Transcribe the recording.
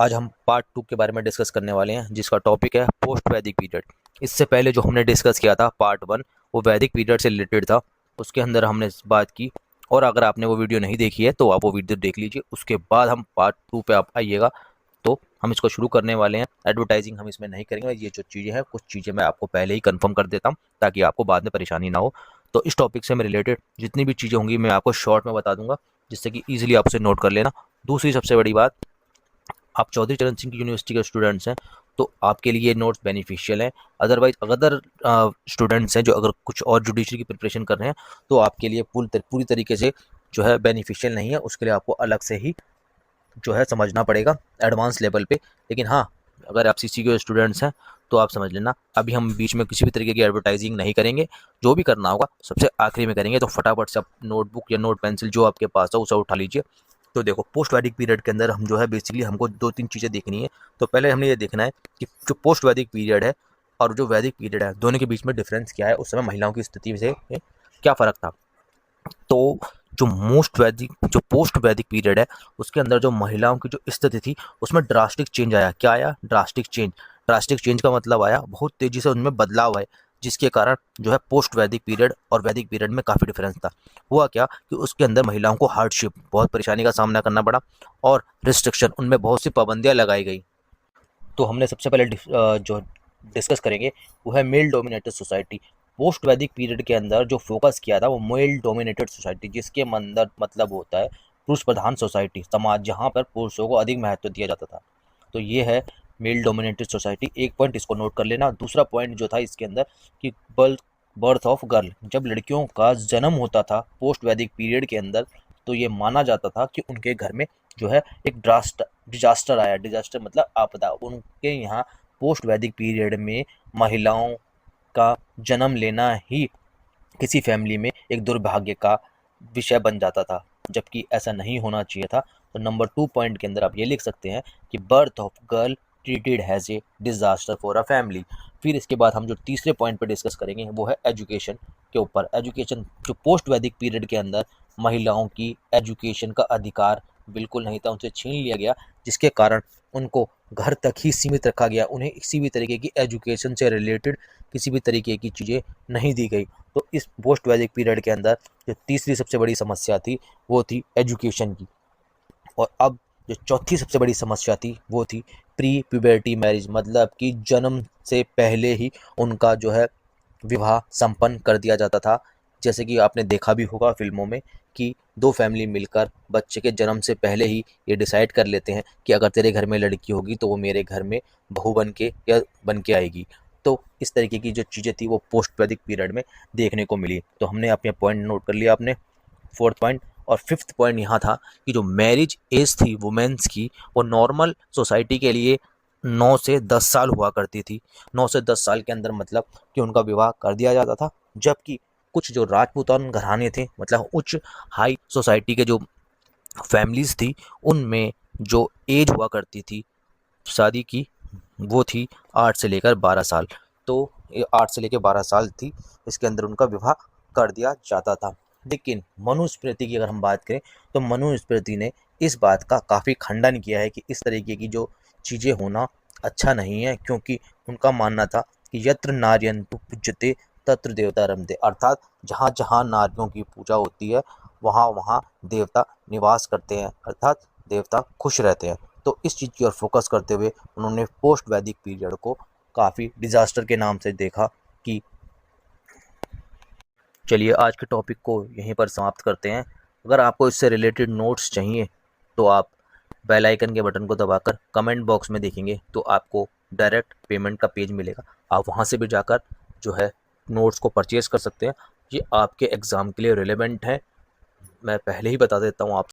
आज हम पार्ट 2 के बारे में डिस्कस करने वाले हैं, जिसका टॉपिक है पोस्ट वैदिक पीरियड। इससे पहले जो हमने डिस्कस किया था पार्ट 1, वो वैदिक पीरियड से रिलेटेड था। उसके अंदर हमने बात की, और अगर आपने वो वीडियो नहीं देखी है तो आप वो वीडियो देख लीजिए। उसके बाद हम पार्ट 2 पे आप आइएगा। तो हम इसको शुरू करने वाले हैं। एडवर्टाइजिंग हम इसमें नहीं करेंगे। ये जो चीज़ें हैं, कुछ चीज़ें मैं आपको पहले ही कंफर्म कर देता हूँ ताकि आपको बाद में परेशानी ना हो। तो इस टॉपिक से मैं रिलेटेड जितनी भी चीज़ें होंगी मैं आपको शॉर्ट में बता दूंगा, जिससे कि ईजिली आप उसे नोट कर लेना। दूसरी सबसे बड़ी बात, आप चौधरी चरण सिंह की यूनिवर्सिटी के स्टूडेंट्स हैं तो आपके लिए नोट्स बेनिफिशियल हैं। अदरवाइज अदर स्टूडेंट्स हैं जो अगर कुछ और जुडिशरी की प्रिपरेशन कर रहे हैं तो आपके लिए पूरी तरीके से जो है बेनिफिशियल नहीं है। उसके लिए आपको अलग से ही जो है समझना पड़ेगा एडवांस लेवल पे। लेकिन हाँ, अगर आप सीसी के स्टूडेंट्स हैं तो आप समझ लेना, अभी हम बीच में किसी भी तरीके की एडवर्टाइजिंग नहीं करेंगे। जो भी करना होगा सबसे आखिरी में करेंगे। तो फटाफट से आप नोटबुक या नोट पेंसिल जो आपके पास हो उसे उठा लीजिए। तो देखो, पोस्ट वैदिक पीरियड के अंदर हम जो है बेसिकली हमको 2-3 चीज़ें देखनी है। तो पहले हमने ये देखना है कि जो पोस्ट वैदिक पीरियड है और जो वैदिक पीरियड है, दोनों के बीच में डिफरेंस क्या है, उस समय महिलाओं की स्थिति से क्या फ़र्क था। तो जो पोस्ट वैदिक पीरियड है, उसके अंदर जो महिलाओं की जो स्थिति थी उसमें ड्रास्टिक चेंज आया। क्या आया? ड्रास्टिक चेंज का मतलब आया बहुत तेज़ी से उनमें बदलाव आए, जिसके कारण जो है पोस्ट वैदिक पीरियड और वैदिक पीरियड में काफ़ी डिफरेंस था। हुआ क्या कि उसके अंदर महिलाओं को हार्डशिप, बहुत परेशानी का सामना करना पड़ा, और रिस्ट्रिक्शन, उनमें बहुत सी पाबंदियाँ लगाई गई। तो हमने सबसे पहले जो डिस्कस करेंगे वो है मेल डोमिनेटेड सोसाइटी। पोस्ट वैदिक पीरियड के अंदर जो फोकस किया था वो मेल डोमिनेटेड सोसाइटी, जिसके अंदर मतलब होता है पुरुष प्रधान सोसाइटी, समाज जहाँ पर पुरुषों को अधिक महत्व दिया जाता था। तो ये है मेल डोमिनेटेड सोसाइटी। एक पॉइंट इसको नोट कर लेना। दूसरा पॉइंट जो था इसके अंदर कि बर्थ ऑफ गर्ल, जब लड़कियों का जन्म होता था पोस्ट वैदिक पीरियड के अंदर, तो ये माना जाता था कि उनके घर में जो है एक डिजास्टर आया। डिजास्टर मतलब आपदा। उनके यहाँ पोस्ट वैदिक पीरियड में महिलाओं का जन्म लेना ही किसी फैमिली में एक दुर्भाग्य का विषय बन जाता था, जबकि ऐसा नहीं होना चाहिए था। तो नंबर 2 पॉइंट के अंदर आप ये लिख सकते हैं कि birth of girl treated has a disaster for a family. फिर इसके बाद हम जो तीसरे पॉइंट पे डिस्कस करेंगे वो है एजुकेशन के ऊपर। एजुकेशन, जो पोस्ट वैदिक पीरियड के अंदर महिलाओं की एजुकेशन का अधिकार बिल्कुल नहीं था, उनसे छीन लिया गया, जिसके कारण उनको घर तक ही सीमित रखा गया। उन्हें किसी भी तरीके की एजुकेशन से रिलेटेड किसी भी तरीके की चीज़ें नहीं दी गई। तो इस पोस्ट वैदिक पीरियड के अंदर जो तीसरी सबसे बड़ी समस्या थी वो थी एजुकेशन की। और अब जो चौथी सबसे बड़ी समस्या थी वो थी प्री प्यूबर्टी मैरिज, मतलब कि जन्म से पहले ही उनका जो है विवाह संपन्न कर दिया जाता था। जैसे कि आपने देखा भी होगा फिल्मों में कि दो फैमिली मिलकर बच्चे के जन्म से पहले ही ये डिसाइड कर लेते हैं कि अगर तेरे घर में लड़की होगी तो वो मेरे घर में बहू बन के या बन के आएगी। तो इस तरीके की जो चीज़ें थी वो पोस्ट वैदिक पीरियड में देखने को मिली। तो हमने अपने पॉइंट नोट कर लिया आपने, फोर्थ पॉइंट। और फिफ्थ पॉइंट यहाँ था कि जो मैरिज एज थी वुमेन्स की, वो नॉर्मल सोसाइटी के लिए 9 से 10 साल हुआ करती थी। 9 से 10 साल के अंदर मतलब कि उनका विवाह कर दिया जाता था। जबकि कुछ जो राजपूतान घराने थे, मतलब उच्च हाई सोसाइटी के जो फैमिलीज थी, उनमें जो एज हुआ करती थी शादी की वो थी 8 से लेकर 12 साल। तो ये 8 से लेकर 12 साल थी, इसके अंदर उनका विवाह कर दिया जाता था। लेकिन मनुस्मृति की अगर हम बात करें तो मनुस्मृति ने इस बात का काफ़ी खंडन किया है कि इस तरीके की जो चीज़ें होना अच्छा नहीं है, क्योंकि उनका मानना था कि यत्र नार्यन्तु पूज्यते तत्र देवता रमते, अर्थात जहाँ जहाँ नारियों की पूजा होती है वहाँ वहाँ देवता निवास करते हैं, अर्थात देवता खुश रहते हैं। तो इस चीज़ की ओर फोकस करते हुए उन्होंने पोस्ट वैदिक पीरियड को काफ़ी डिजास्टर के नाम से देखा। कि चलिए आज के टॉपिक को यहीं पर समाप्त करते हैं। अगर आपको इससे रिलेटेड नोट्स चाहिए तो आप बेल आइकन के बटन को दबाकर कमेंट बॉक्स में देखेंगे तो आपको डायरेक्ट पेमेंट का पेज मिलेगा। आप वहां से भी जाकर जो है नोट्स को परचेज़ कर सकते हैं। ये आपके एग्ज़ाम के लिए रिलेवेंट है। मैं पहले ही बता देता हूँ आप